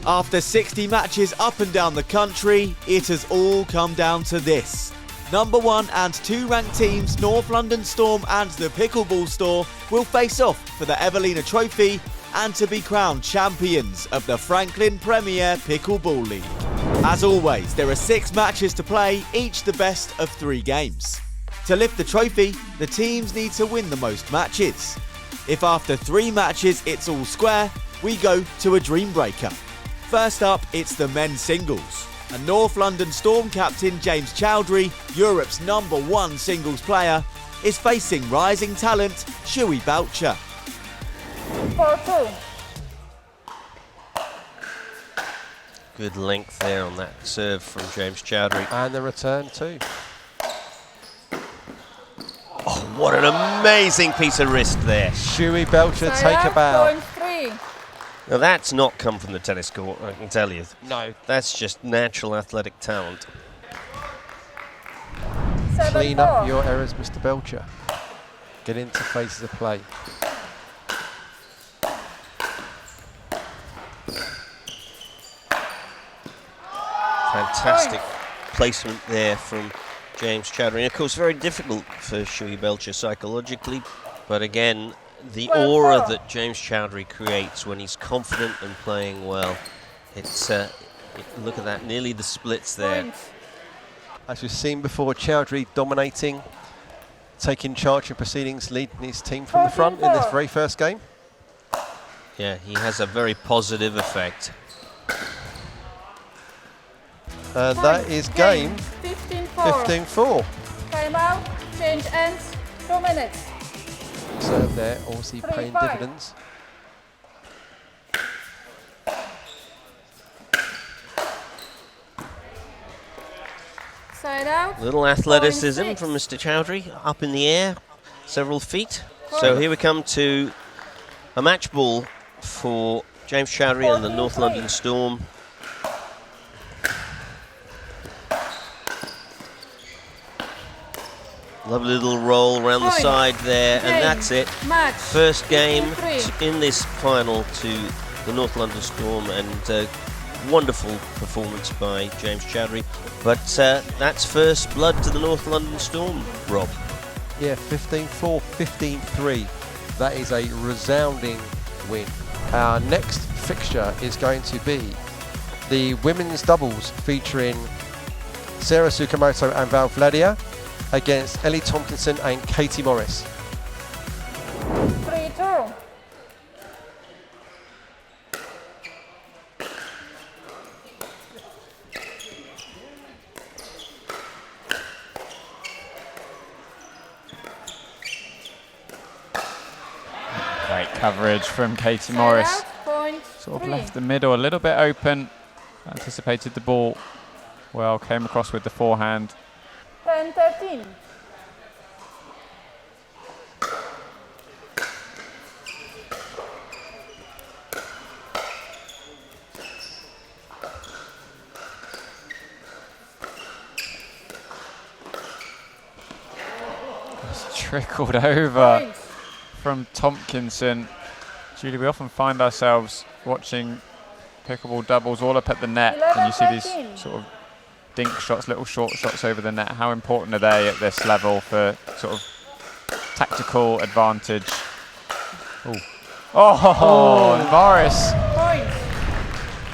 After 60 matches up and down the country, it has all come down to this. Number 1 and 2 ranked teams, North London Storm and the Pickleball Store, will face off for the Evelina Trophy and to be crowned champions of the Franklin Premier Pickleball League. As always, there are 6 matches to play, each the best of 3 games. To lift the trophy, the teams need to win the most matches. If after 3 matches it's all square, we go to a dream breaker. First up, it's the men's singles. And North London Storm captain James Chowdhury, Europe's #1 singles player, is facing rising talent Shuey Belcher. 4-2. Good length there on that serve from James Chowdhury. And the return too. Oh, what an amazing piece of wrist there. Shuey Belcher, take a bow. 3. Now that's not come from the tennis court, I can tell you. No. That's just natural athletic talent. Clean up your errors, Mr. Belcher. Get into phases of play. Fantastic placement there from James Chowdhury. And of course, very difficult for Shuey Belcher psychologically. But again, the aura that James Chowdhury creates when he's confident and playing well. It's look at that, nearly the splits there. As we've seen before, Chowdhury dominating, taking charge of proceedings, leading his team from the front in this very first game. Yeah, he has a very positive effect. And that is game 15-4. Time out, change ends, 2 minutes. Serve there, obviously 3-5. paying dividends. Side out. Little athleticism from Mr. Chowdhury, up in the air, several feet. So here we come to a match ball for James Chowdhury and the North London Storm. Lovely little roll around the side there, and that's it. Match. First game in this final to the North London Storm, and wonderful performance by James Chowdhury. But that's first blood to the North London Storm, Rob. Yeah, 15-4, 15-3. That is a resounding win. Our next fixture is going to be the women's doubles featuring Sarah Tsukamoto and Val Vladia against Ellie Tompkinson and Katie Morris. 3-2. Great coverage from Katie Morris. Sort of left the middle a little bit open, anticipated the ball well, came across with the forehand. 10-13. It's trickled over from Tompkinson. Julie, we often find ourselves watching pickleball doubles all up at the net, and you see these sort of dink shots, little short shots over the net. How important are they at this level for sort of tactical advantage? Ooh. Oh, Morris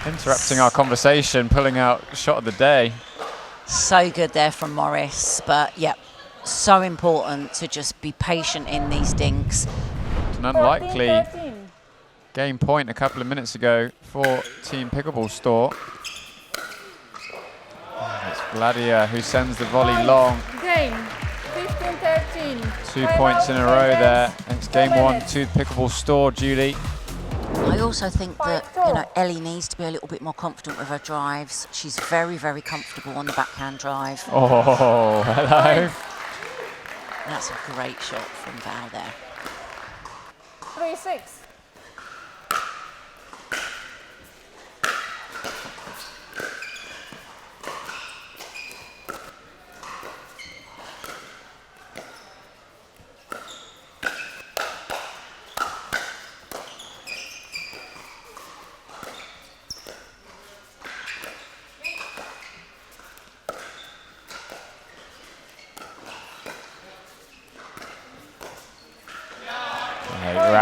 interrupting our conversation, pulling out shot of the day. So good there from Morris, but yeah, so important to just be patient in these dinks. An unlikely game point a couple of minutes ago for Team Pickleball Store. It's Vladia who sends the volley long. Game 15-13. 2 points in a row there. It's game 1 to Pickleball Store, Julie. I also think that, you know, Ellie needs to be a little bit more confident with her drives. She's very, very comfortable on the backhand drive. Oh, hello. That's a great shot from Val there. 3-6.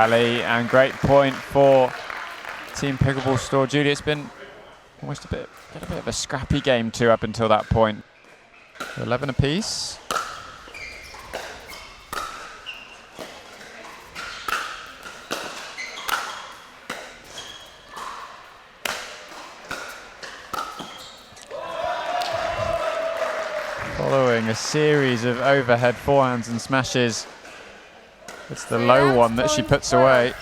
rally, and great point for Team Pickleball Store. Julie, it's been almost a bit of a scrappy game too up until that point. 11 apiece. Following a series of overhead forehands and smashes. It's the low one that she puts away.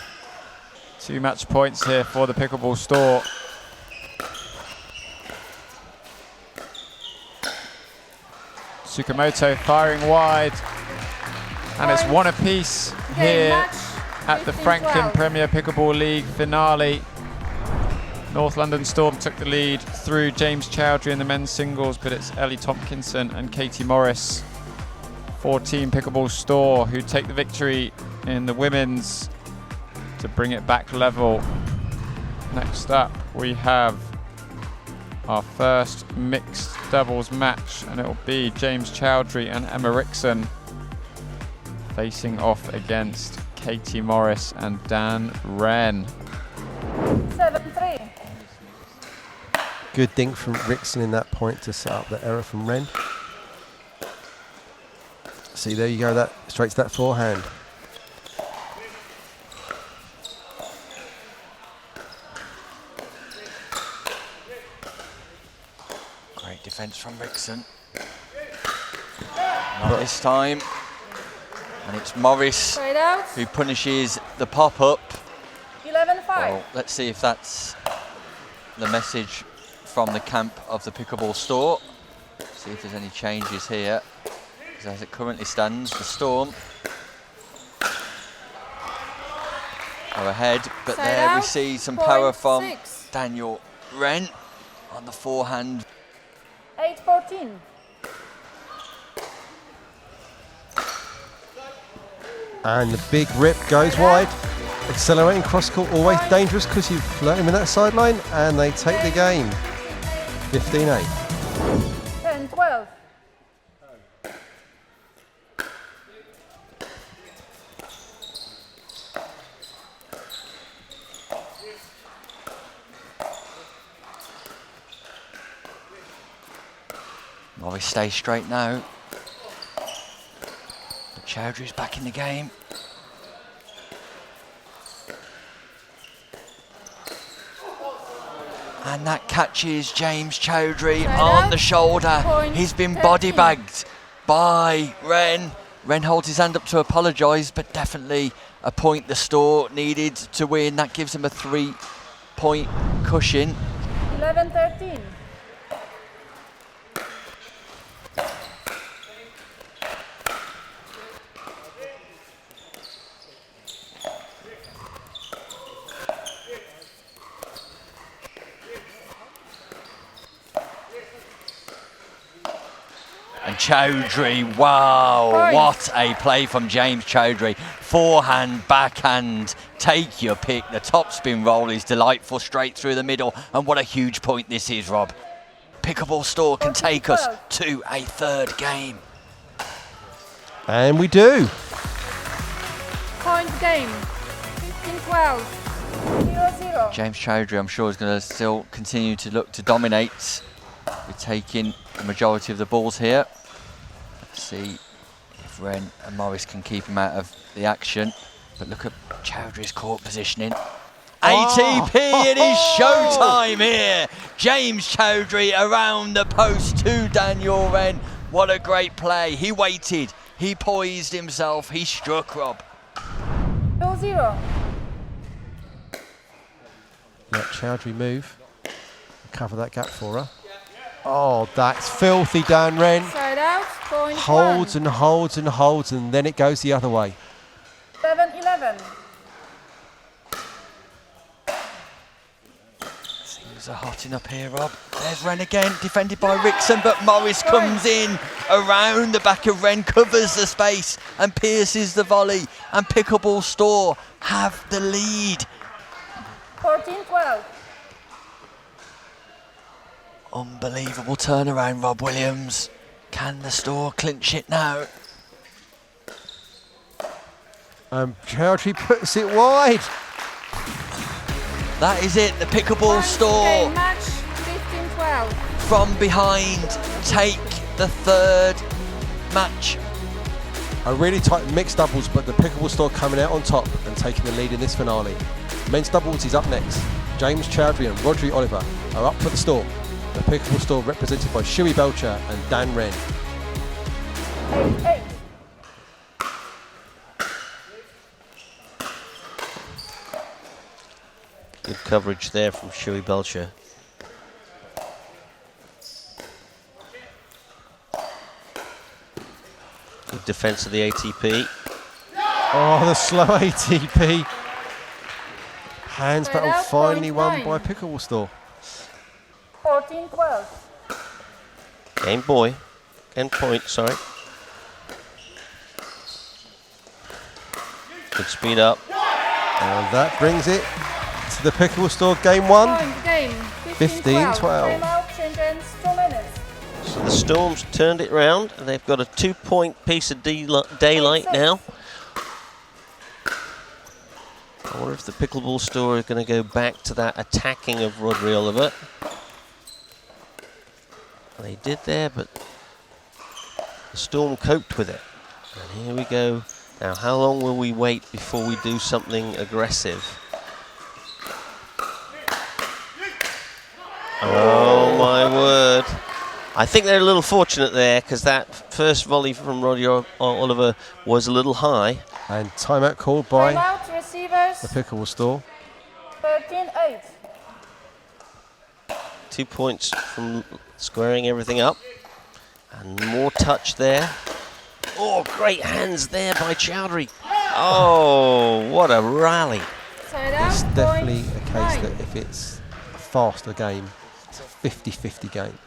2 match points here for the Pickleball Store. Tsukamoto firing wide. And it's 1 apiece here at the Franklin Premier Pickleball League finale. North London Storm took the lead through James Chowdhury in the men's singles, but it's Ellie Tompkinson and Katie Morris for Team Pickleball Store who take the victory in the women's to bring it back level. Next up, we have our first mixed doubles match, and it will be James Chowdhury and Emma Rickson facing off against Katie Morris and Dan Wren. 7-3. Good dink from Rickson in that point to set up the error from Wren. See, there you go, that straight to that forehand. Great defence from Rickson. Not this time. And it's Morris who punishes the pop-up. 11-5. Well, let's see if that's the message from the camp of the Pickleball Store. See if there's any changes here. Because as it currently stands, the Storm are ahead. But Side there we out, see some point power from 6. Daniel Wren on the forehand. 8-14. And the big rip goes wide. Accelerating cross court, always dangerous because you float him in that sideline, and they take the game. 15-8. 10-12. Morris stays straight now. But Chowdhury's back in the game. And that catches James Chowdhury on the shoulder. He's been body bagged by Wren. Wren holds his hand up to apologise, but definitely a point the Store needed to win. That gives them a 3-point cushion. 11-13. And Chowdhury, wow, what a play from James Chowdhury. Forehand, backhand, take your pick. The top spin roll is delightful, straight through the middle. And what a huge point this is, Rob. Pickleball Store can take us to a third game. And we do. Point game. 15-12. 0-0. James Chowdhury, I'm sure, is going to still continue to look to dominate. We're taking the majority of the balls here. Let's see if Wren and Morris can keep him out of the action. But look at Chowdhury's court positioning. ATP, it is showtime here. James Chowdhury around the post to Daniel Wren. What a great play. He waited, he poised himself, he struck, Rob. 2-0. Let Chowdhury move. Cover that gap for her. Oh, that's filthy, Dan Wren. Side out. Point Holds 1. and holds and holds, and then it goes the other way. 7-11. Things are hotting up here, Rob. There's Wren again, defended by Rickson, but Morris comes in around the back of Wren, covers the space and pierces the volley. And Pickleball Store have the lead. 14-12. Unbelievable turnaround, Rob Williams. Can the Store clinch it now? Chowdhury puts it wide. That is it, the Pickleball Okay, store match 15-12. from behind take the third match. A really tight mixed doubles, but the Pickleball store coming out on top and taking the lead in this finale. Men's doubles is up next. James Chowdhury and Rodri Oliver are up for the store. The Pickleball store represented by Shuey Belcher and Dan Wren. 8-8. Good coverage there from Shuey Belcher. Good defense of the ATP. Oh, the slow ATP. Hands Right battle out, finally point won nine. by Pickleball store. 14-12. Game boy. End point, sorry. Good speed up. And that brings it to the Pickleball store game one. Point game. 15-12. Time out, change ends, 2 minutes. So the Storm's turned it round and they've got a 2-point piece of daylight now. I wonder if the Pickleball store are going to go back to that attacking of Rodri Oliver. They did there, but the Storm coped with it. And here we go. Now, how long will we wait before we do something aggressive? Oh my word. I think they're a little fortunate there because that first volley from Rodri Oliver was a little high. And timeout called by Timeout, receivers. the Pickleball store. 13-8. 2 points from squaring everything up. And more touch there. Oh, great hands there by Chowdhury. Oh, what a rally. Side out, It's definitely point a case nine. that if it's a faster game, it's a 50-50 game.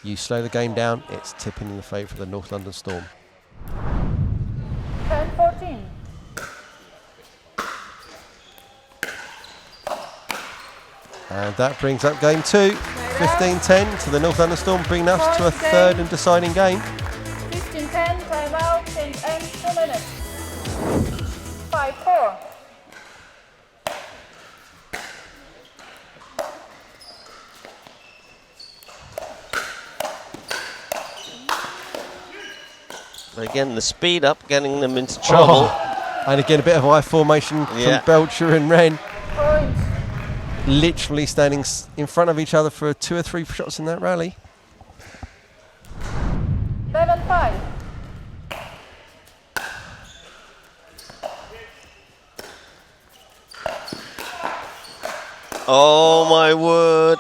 You slow the game down, it's tipping in the favour of the North London Storm. 10-14. And that brings up game two. 15-10 to the North London Storm, bringing us to a third and deciding game. 15-10, time out, change ends, 2 minutes. 5-4. But again, the speed up, getting them into trouble. Oh, and again, a bit of I formation Yeah. from Belcher and Wren. Point. Literally standing in front of each other for 2 or 3 shots in that rally. 11-5. Oh my word.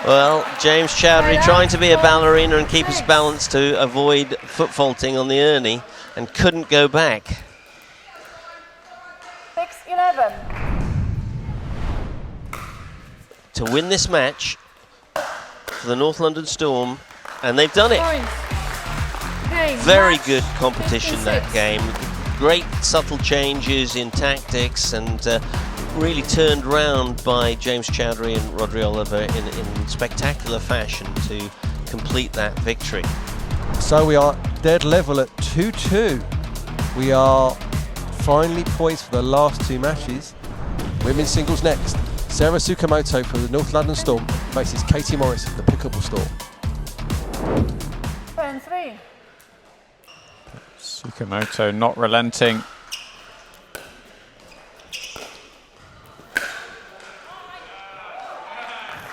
Well, James Chowdhury trying to be a ballerina and keep his balance to avoid foot faulting on the Ernie and couldn't go back. 6-11. To win this match for the North London Storm, and they've done it. Point. Game. Very match good competition that 56. game. Great subtle changes in tactics and really turned round by James Chowdhury and Rodri Oliver in spectacular fashion to complete that victory. So we are dead level at 2-2. We are finally poised for the last 2 matches. Women's singles next. Sarah Tsukamoto for the North London Storm faces Katie Morris for the Pickleball store. 10-3. Tsukamoto not relenting.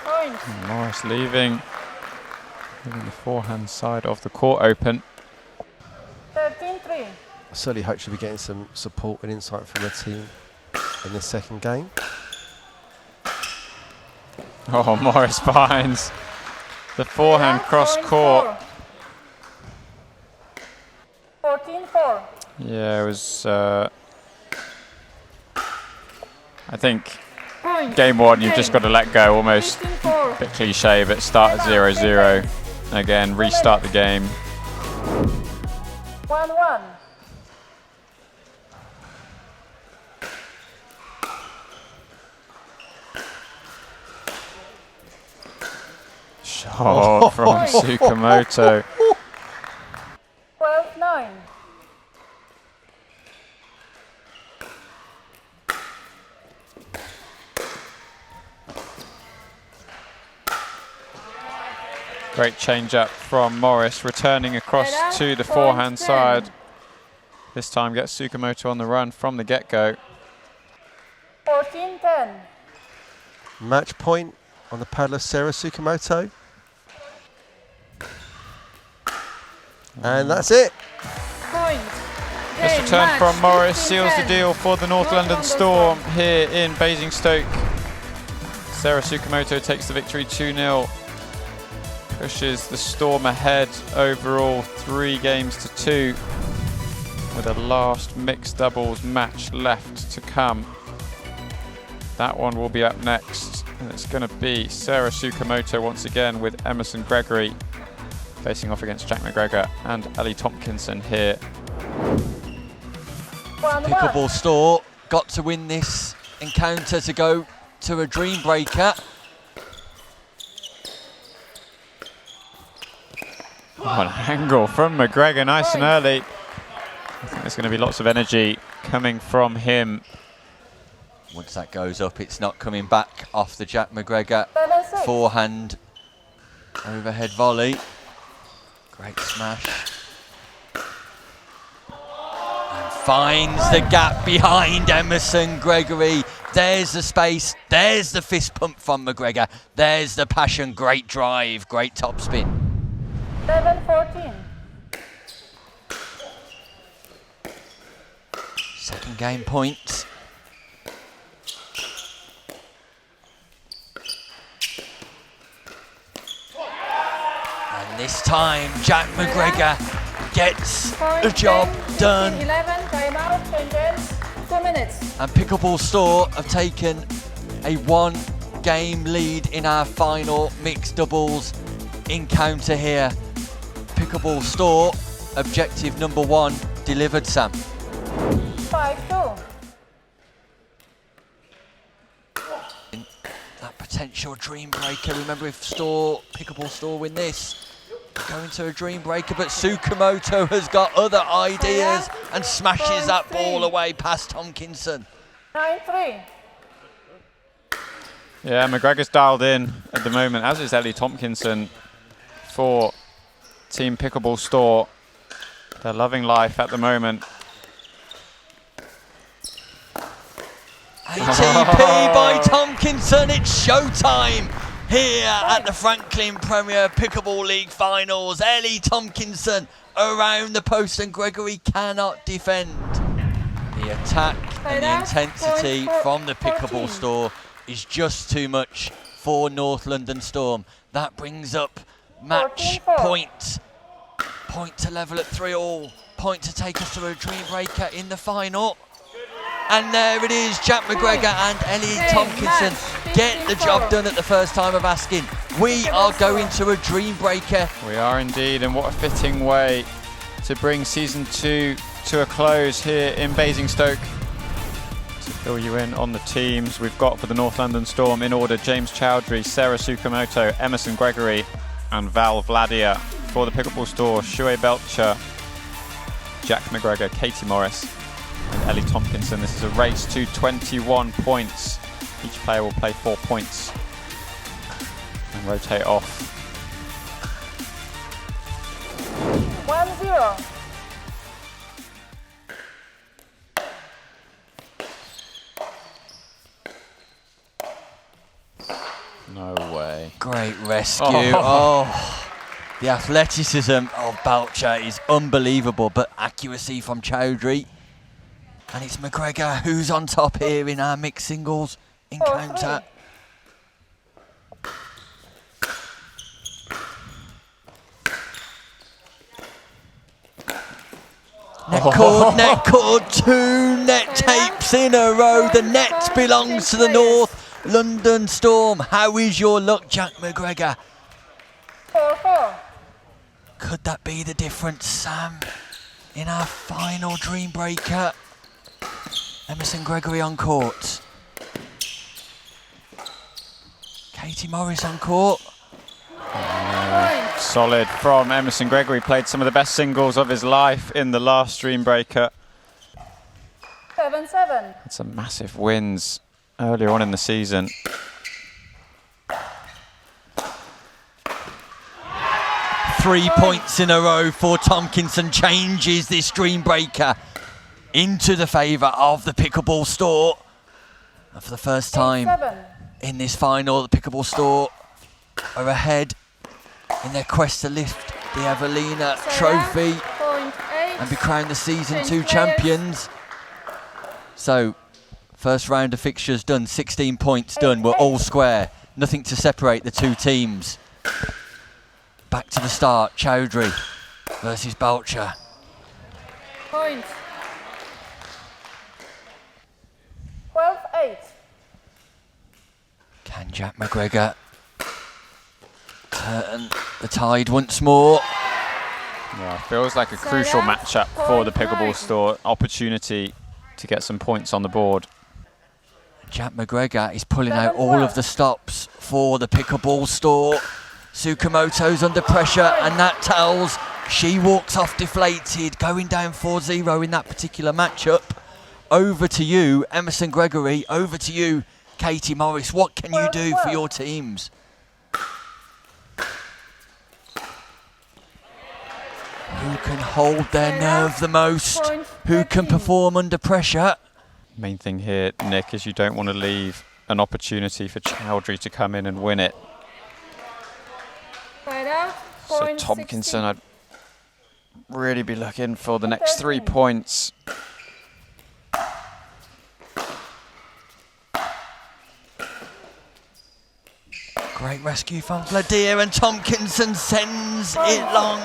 Point. Morris leaving the forehand side of the court open. 13-3. I certainly hope she'll be getting some support and insight from the team in this second game. Oh, Morris finds the forehand Side out, cross point court. 4. 14-4. Yeah, it was. I think Point. game one, you've just got to let go. Almost 15-4. a bit cliche, but start at 0-0. Again, restart the game. 1-1. Shot from Tsukamoto. 12-9. Great change up from Morris, returning across to the forehand side. This time gets Tsukamoto on the run from the get-go. 14-10. Match point on the paddle of Sarah Tsukamoto. And that's it. Point. This Game, return match, from Morris 15-10. seals the deal for the North London Storm here in Basingstoke. Sarah Tsukamoto takes the victory 2-0. Pushes the Storm ahead overall 3 games to 2, with a last mixed doubles match left to come. That one will be up next, and it's going to be Sarah Tsukamoto once again with Emerson Gregory facing off against Jack McGregor and Ellie Tompkinson here. Pickleball Store got to win this encounter to go to a dream breaker. What an angle from McGregor, nice and early. I think there's going to be lots of energy coming from him. Once that goes up, it's not coming back off the Jack McGregor forehand overhead volley. Great smash. And finds the gap behind Emerson Gregory. There's the space, there's the fist pump from McGregor. There's the passion, great drive, great topspin. 7-14. Second game point. And this time, Jack McGregor gets the job done. 11, timeout, change ends, 2 minutes. And Pickleball Store have taken a 1-game lead in our final mixed doubles encounter here. Pickleball Store, objective number 1 delivered, Sam. 5-2. That potential dream breaker. Remember, if Pickleball Store win this, going to a dream breaker, but Tsukamoto has got other ideas and smashes that ball away past Tompkinson. 9-3. Yeah, McGregor's dialed in at the moment, as is Ellie Tompkinson for Team Pickleball Store. They're loving life at the moment. ATP by Tompkinson, it's showtime here at the Franklin Premier Pickleball League Finals. Ellie Tompkinson around the post and Gregory cannot defend. The attack and the intensity from the Pickleball Store is just too much for North London Storm. That brings up match point. Point to level at 3-all. Point to take us to a dream breaker in the final. And there it is, Jack McGregor and Ellie Tompkinson get the job done at the first time of asking. We are going to a dream breaker. We are indeed, and what a fitting way to bring season 2 to a close here in Basingstoke. To fill you in on the teams we've got for the North London Storm in order: James Chowdhury, Sarah Tsukamoto, Emerson Gregory and Val Vladia. For the Pickleball Store, Shuey Belcher, Jack McGregor, Katie Morris and Ellie Tompkinson. This is a race to 21 points. Each player will play 4 points and rotate off. 1-0. No way. Great rescue. Oh. The athleticism of Belcher is unbelievable, but accuracy from Chowdhury. And it's McGregor who's on top here in our mixed singles encounter. Net cord, 2 net tapes in a row. The net belongs to the North London Storm. How is your luck, Jack McGregor? 4-4. Could that be the difference, Sam, in our final dream breaker? Emerson Gregory on court. Katie Morris on court. Solid from Emerson Gregory. Played some of the best singles of his life in the last dream breaker. 7-7. Had some massive wins earlier on in the season. 3 points in a row for Tompkinson changes this dream breaker into the favour of the Pickleball store. And for the first time in this final, the Pickleball store are ahead in their quest to lift the Evelina trophy and be crowned the season 2 champions. So, first round of fixtures done, 16 points done, we're all square. Nothing to separate the two teams. Back to the start, Chowdhury versus Belcher. Point. 12-8. Can Jack McGregor turn the tide once more? Yeah, feels like a crucial matchup for the Pickleball store. Opportunity to get some points on the board. Jack McGregor is pulling out all of the stops for the Pickleball store. Tsukamoto's under pressure, and that tells she walks off deflated, going down 4-0 in that particular matchup. Over to you, Emerson Gregory. Over to you, Katie Morris. What can you do for your teams? Who can hold their nerve the most? Who can perform under pressure? Main thing here, Nick, is you don't want to leave an opportunity for Chowdhury to come in and win it. So Tompkinson, I'd really be looking for the next 3 points. Great rescue from Vladir, and Tompkinson sends it long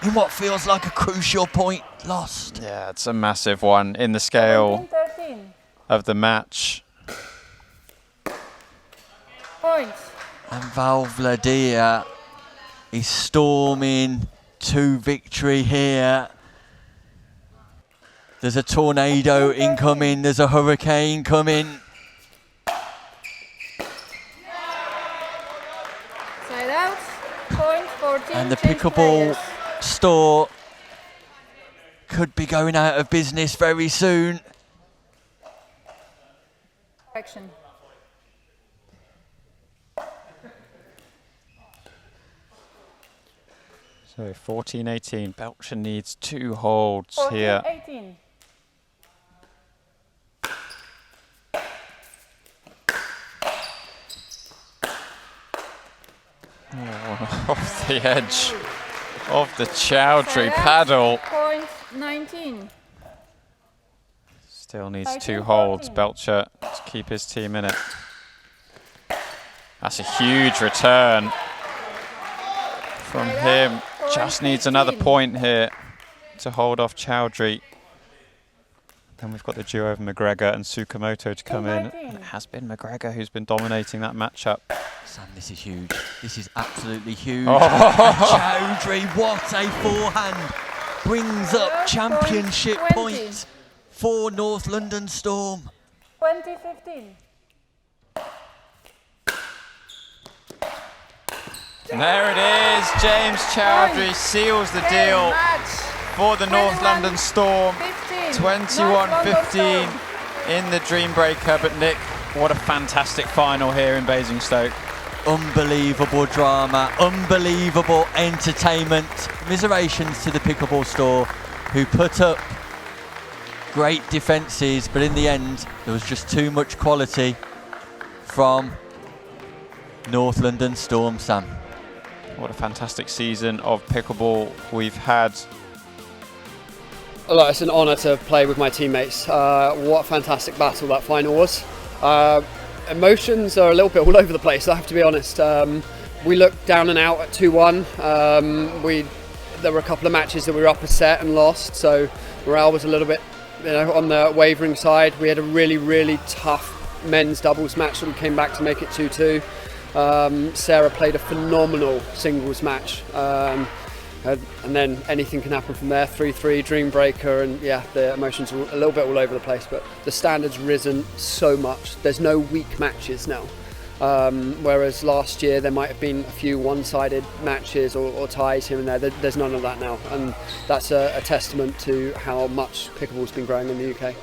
in what feels like a crucial point lost. Yeah, it's a massive one in the scale of the match. Points. And Val Vladir is storming to victory here. There's a tornado incoming, there's a hurricane coming. Side out. Point 14. And the change Pickleball players. store could be going out of business very soon. Action. So 14-18, Belcher needs 2 holds here. 14-18. Oh, off the edge of the Chowdhury paddle. Point 19. Still needs 2 holds, Belcher, to keep his team in it. That's a huge return from him. Just needs another point here to hold off Chowdhury. Then we've got the duo of McGregor and Tsukamoto to come in. And it has been McGregor who's been dominating that matchup. Sam, this is huge. This is absolutely huge. Oh. Chowdhury, what a forehand. Brings up championship point for North London Storm. 20-15. And there it is. James Chowdhury seals the deal for the North London Storm. 21-15 in the Dream Breaker. But Nick, what a fantastic final here in Basingstoke. Unbelievable drama, unbelievable entertainment. Commiserations to the Pickleball store, who put up great defences, but in the end there was just too much quality from North London Storm, Sam. What a fantastic season of pickleball we've had. Look, it's an honour to play with my teammates. What a fantastic battle that final was. Emotions are a little bit all over the place, I have to be honest. We looked down and out at 2-1. There were a couple of matches that we were up a set and lost, so morale was a little bit, on the wavering side. We had a really, really tough men's doubles match that we came back to make it 2-2. Sarah played a phenomenal singles match. And then anything can happen from there. 3-3, Dream Breaker, and yeah, the emotions are a little bit all over the place, but the standard's risen so much. There's no weak matches now. Whereas last year there might have been a few one-sided matches or ties here and there. There's none of that now, and that's a testament to how much pickleball's been growing in the UK.